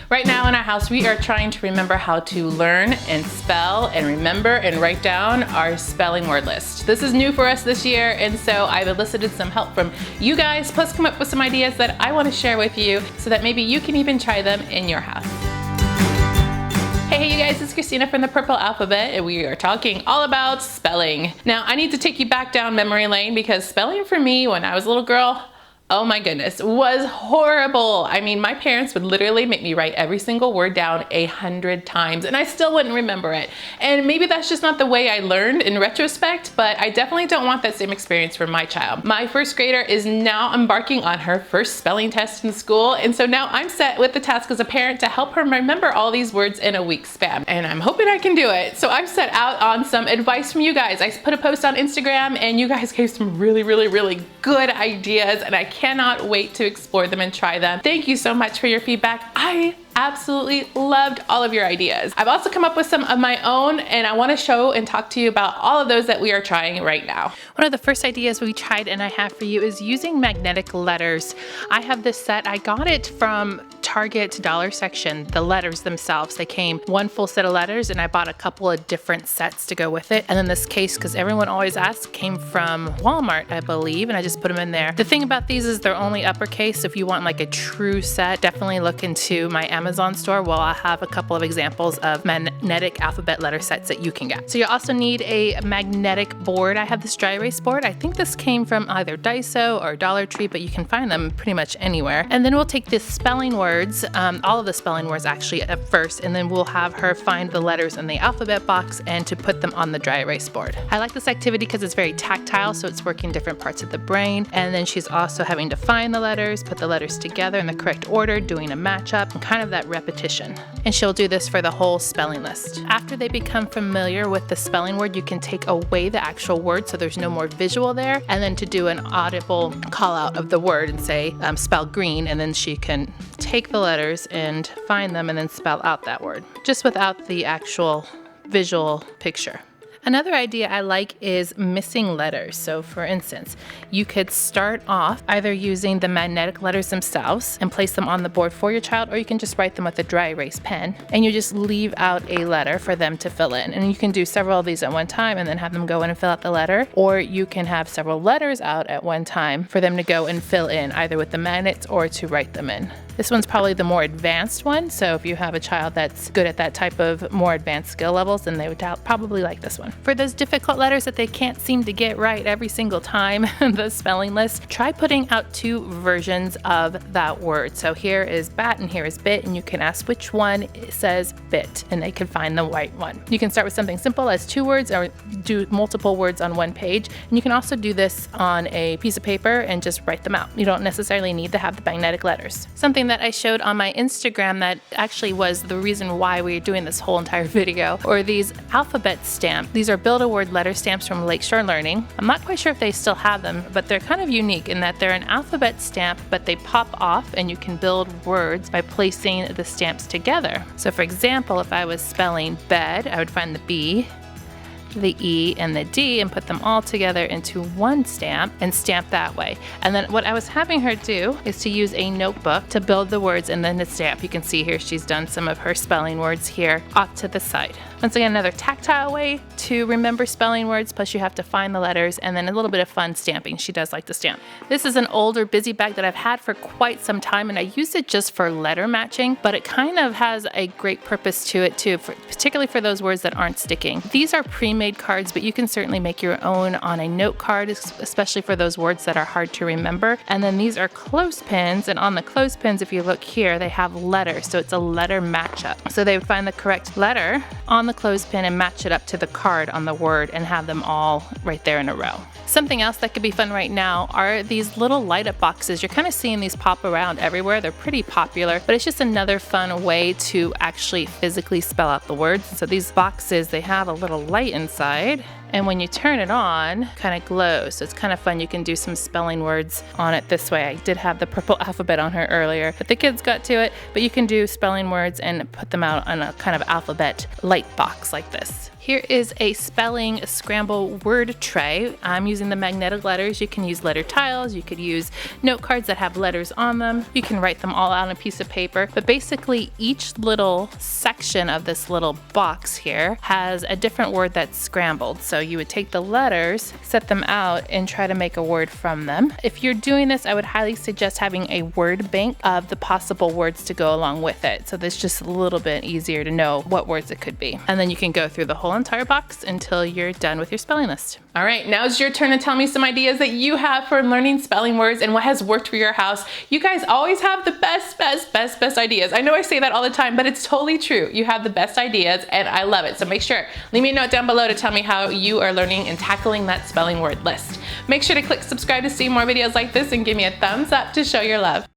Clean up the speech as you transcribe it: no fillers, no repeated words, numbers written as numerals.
Right now in our house, we are trying to remember how to learn and spell and remember and write down our spelling word list. This is new for us this year, and so I've elicited some help from you guys, plus come up with some ideas that I want to share with you so that maybe you can even try them in your house. Hey you guys, it's Christina from the Purple Alphabet, and we are talking all about spelling. Now I need to take you back down memory lane because spelling for me when I was a little girl, oh my goodness, was horrible. I mean, my parents would literally make me write every single word down 100 times and I still wouldn't remember it. And maybe that's just not the way I learned in retrospect, but I definitely don't want that same experience for my child. My first grader is now embarking on her first spelling test in school, and so now I'm set with the task as a parent to help her remember all these words in a week span. And I'm hoping I can do it. So I've set out on some advice from you guys. I put a post on Instagram and you guys gave some really good ideas, and I cannot wait to explore them and try them. Thank you so much for your feedback. I absolutely loved all of your ideas. I've also come up with some of my own, and I want to show and talk to you about all of those that we are trying right now. One of the first ideas we tried and I have for you is using magnetic letters. I have this set. I got it from Target dollar section, the letters themselves. They came one full set of letters, and I bought a couple of different sets to go with it. And then this case, because everyone always asks, came from Walmart, I believe, and I just put them in there. The thing about these is they're only uppercase. If you want like a true set, definitely look into my Amazon store. Well, I'll have a couple of examples of magnetic alphabet letter sets that you can get. So you also need a magnetic board. I have this dry erase board. I think this came from either Daiso or Dollar Tree, but you can find them pretty much anywhere. And then we'll take this spelling words, all of the spelling words actually at first, and then we'll have her find the letters in the alphabet box and to put them on the dry erase board. I like this activity because it's very tactile, so it's working different parts of the brain, and then she's also having to find the letters, put the letters together in the correct order, doing a matchup, and kind of that repetition. And she'll do this for the whole spelling list. After they become familiar with the spelling word, you can take away the actual word so there's no more visual there, and then to do an audible call out of the word and say spell green, and then she can take the letters and find them and then spell out that word, just without the actual visual picture. Another idea I like is missing letters. So for instance, you could start off either using the magnetic letters themselves and place them on the board for your child, or you can just write them with a dry erase pen and you just leave out a letter for them to fill in. And you can do several of these at one time and then have them go in and fill out the letter, or you can have several letters out at one time for them to go and fill in either with the magnets or to write them in. This one's probably the more advanced one, so if you have a child that's good at that type of more advanced skill levels, then they would probably like this one. For those difficult letters that they can't seem to get right every single time in the spelling list, try putting out two versions of that word. So here is bat and here is bit, and you can ask which one says bit, and they can find the right one. You can start with something simple as 2 words or do multiple words on one page, and you can also do this on a piece of paper and just write them out. You don't necessarily need to have the magnetic letters. Something that I showed on my Instagram that actually was the reason why we're doing this whole entire video, or these alphabet stamps. These are Build-A-Word letter stamps from Lakeshore Learning. I'm not quite sure if they still have them, but they're kind of unique in that they're an alphabet stamp, but they pop off and you can build words by placing the stamps together. So for example, if I was spelling bed, I would find the B, the E, and the D and put them all together into one stamp and stamp that way. And then what I was having her do is to use a notebook to build the words and then the stamp. You can see here she's done some of her spelling words here off to the side. Once again, another tactile way to remember spelling words, plus you have to find the letters, and then a little bit of fun stamping. She does like to stamp. This is an older busy bag that I've had for quite some time, and I use it just for letter matching, but it kind of has a great purpose to it too, particularly for those words that aren't sticking. These are pre-made cards, but you can certainly make your own on a note card, especially for those words that are hard to remember. And then these are clothespins, and on the clothespins, if you look here, they have letters, so it's a letter matchup. So they would find the correct letter on the clothespin and match it up to the card on the word and have them all right there in a row. Something else that could be fun right now are these little light up boxes. You're kind of seeing these pop around everywhere. They're pretty popular, but it's just another fun way to actually physically spell out the words. So these boxes, they have a little light inside. And when you turn it on, kind of glows. So it's kind of fun. You can do some spelling words on it this way. I did have the purple alphabet on her earlier, but the kids got to it. But you can do spelling words and put them out on a kind of alphabet light box like this. Here is a spelling Scramble word tray. I'm using the magnetic letters. You can use letter tiles. You could use note cards that have letters on them. You can write them all out on a piece of paper. But basically each little section of this little box here has a different word that's scrambled. So you would take the letters, set them out, and try to make a word from them. If you're doing this, I would highly suggest having a word bank of the possible words to go along with it. So that's just a little bit easier to know what words it could be. And then you can go through the whole entire box until you're done with your spelling list. All right, now it's your turn to tell me some ideas that you have for learning spelling words and what has worked for your house. You guys always have the best ideas. I know I say that all the time, but it's totally true. You have the best ideas and I love it. So make sure, leave me a note down below to tell me how you are learning and tackling that spelling word list. Make sure to click subscribe to see more videos like this and give me a thumbs up to show your love.